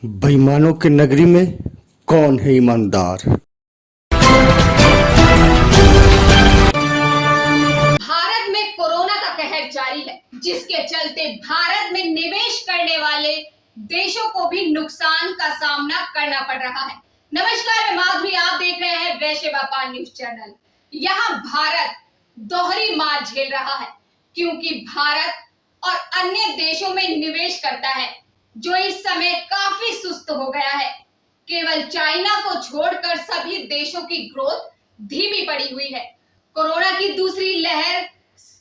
बेईमानों की नगरी में कौन है ईमानदार। भारत में कोरोना का कहर जारी है, जिसके चलते भारत में निवेश करने वाले देशों को भी नुकसान का सामना करना पड़ रहा है। नमस्कार, मैं माधुरी, आप देख रहे हैं वैश्य व्यापार न्यूज चैनल। यहाँ भारत दोहरी मार झेल रहा है, क्योंकि भारत और अन्य देशों में निवेश करता है, जो इस समय काफी सुस्त हो गया है। केवल चाइना को छोड़कर सभी देशों की ग्रोथ धीमी पड़ी हुई है। कोरोना की दूसरी लहर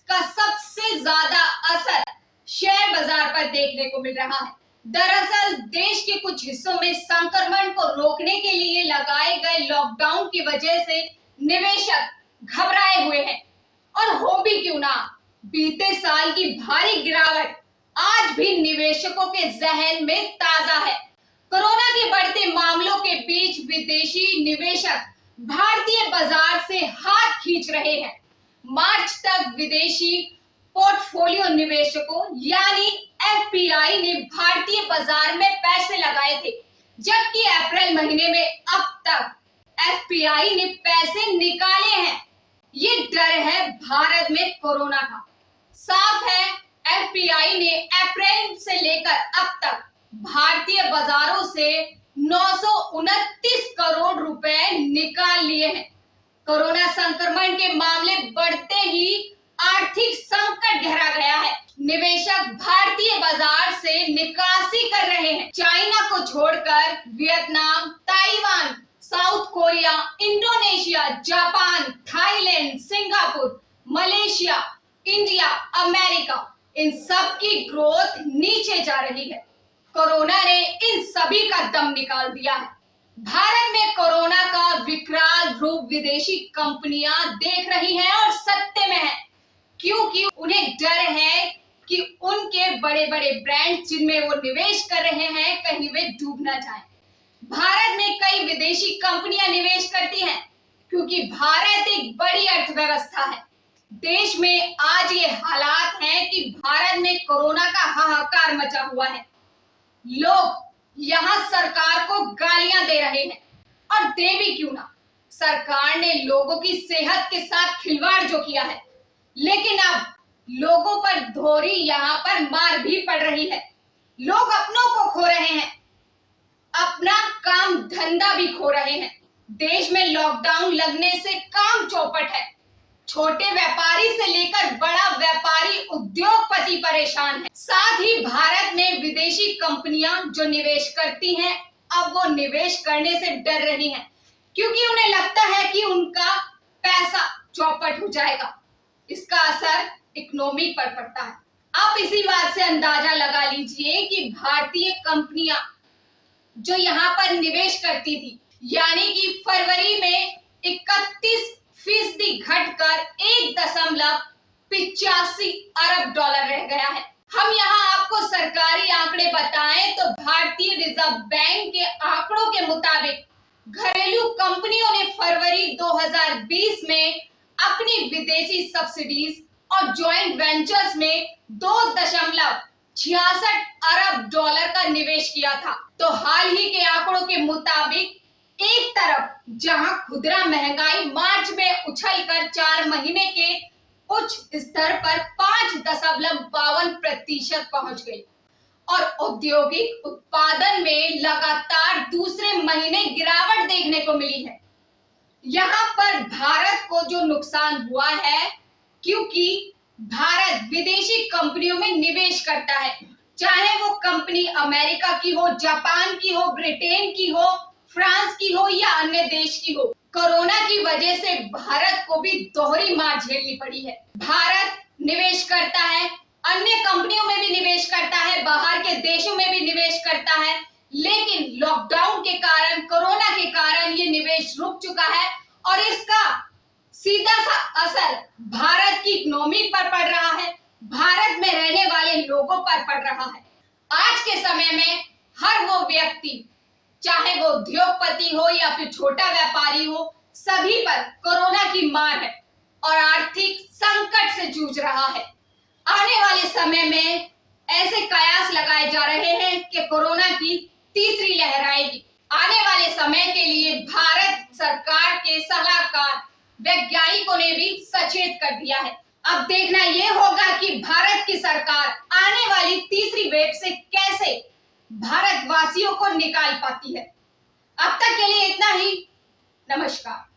का सबसे ज्यादा असर शेयर बाजार पर देखने को मिल रहा है। दरअसल देश के कुछ हिस्सों में संक्रमण को रोकने के लिए लगाए गए लॉकडाउन की वजह से निवेशक घबराए हुए हैं। और हो भी क्यों ना, बीते साल की भारी गिरावट आज भी निवेशकों के जहन में ताजा है। कोरोना के बढ़ते मामलों के बीच विदेशी निवेशक भारतीय बाजार से हाथ खींच रहे हैं। मार्च तक विदेशी पोर्टफोलियो निवेशकों यानी एफपीआई ने भारतीय बाजार में पैसे लगाए थे, जबकि अप्रैल महीने में अब तक एफपीआई ने पैसे निकाले हैं। ये डर है भारत में कोरोना का। साफ है, एफपीआई ने अप्रैल से लेकर अब तक भारतीय बाजारों से 929 करोड़ रुपए निकाल लिए हैं। कोरोना संक्रमण के मामले बढ़ते ही आर्थिक संकट गहरा गया है। निवेशक भारतीय बाजार से निकासी कर रहे हैं। चाइना को छोड़कर Vietnam, Taiwan, South Korea, Indonesia, Japan, Thailand, Singapore, Malaysia, India, America, इन सब की ग्रोथ नीचे जा रही है। कोरोना ने इन सभी का दम निकाल दिया है। भारत में कोरोना का विकराल रूप विदेशी कंपनियां देख रही हैं और सत्य में है, क्योंकि उन्हें डर है कि उनके बड़े बड़े ब्रांड जिनमें वो निवेश कर रहे हैं कहीं वे डूब ना जाएं। भारत में कई विदेशी कंपनियां निवेश करती हैं, क्योंकि भारत एक बड़ी अर्थव्यवस्था है। देश में आज ये हालात हैं कि भारत में कोरोना का हाहाकार मचा हुआ है। लोग यहाँ सरकार को गालियां दे रहे हैं, और दे भी क्यों ना। सरकार ने लोगों की सेहत के साथ खिलवाड़ जो किया है, लेकिन अब लोगों पर धोरी यहाँ पर मार भी पड़ रही है। लोग अपनों को खो रहे हैं, अपना काम धंधा भी खो रहे हैं। देश में लॉकडाउन लगने से काम चौपट है। छोटे व्यापारी से लेकर बड़ा व्यापारी, उद्योगपति परेशान है। साथ ही भारत में विदेशी कंपनियां जो निवेश करती हैं, अब वो निवेश करने से डर रही हैं, क्योंकि उन्हें लगता है कि उनका पैसा चौपट हो जाएगा। इसका असर इकोनॉमी पर पड़ता है। आप इसी बात से अंदाजा लगा लीजिए कि भारतीय कंपनियां जो यहाँ पर निवेश करती थी, यानी कि फरवरी में 31% घटकर 1.85 अरब डॉलर रह गया है। हम यहाँ आपको सरकारी आंकड़े बताएं तो भारतीय रिजर्व बैंक के आंकड़ों के मुताबिक घरेलू कंपनियों ने फरवरी 2020 में अपनी विदेशी सब्सिडीज और जॉइंट वेंचर्स में 2.66 अरब डॉलर का निवेश किया था। तो हाल ही के आंकड़ों के मुताबिक एक तरफ जहां खुदरा महंगाई मार्च में उछलकर 4 महीने के उच्च स्तर पर 5.52% पहुंच गई, और औद्योगिक उत्पादन में लगातार दूसरे महीने गिरावट देखने को मिली है। यहाँ पर भारत को जो नुकसान हुआ है, क्योंकि भारत विदेशी कंपनियों में निवेश करता है, चाहे वो कंपनी अमेरिका की हो, जापान की हो, ब्रिटेन की हो, फ्रांस की हो या अन्य देश की हो। कोरोना की वजह से भारत को भी दोहरी मार झेलनी पड़ी है। भारत निवेश करता है, अन्य कंपनियों में भी निवेश करता है, बाहर के देशों में भी निवेश करता है, लेकिन लॉकडाउन के कारण, कोरोना के कारण ये निवेश रुक चुका है, और इसका सीधा सा असर भारत की इकोनॉमी पर पड़ रहा है, भारत में रहने वाले लोगों पर पड़ रहा है। आज के समय में हर वो व्यक्ति, चाहे वो उद्योगपति हो या फिर छोटा व्यापारी हो, सभी पर कोरोना की मार है और आर्थिक संकट से जूझ रहा है। आने वाले समय में ऐसे कयास लगाए जा रहे हैं कि कोरोना की तीसरी लहर आएगी। आने वाले समय के लिए भारत सरकार के सलाहकार वैज्ञानिकों ने भी सचेत कर दिया है। अब देखना यह होगा कि भारत की सरकार आने वाली तीसरी वेव से कैसे भारतवासियों को निकाल पाती है। अब तक के लिए इतना ही। नमस्कार।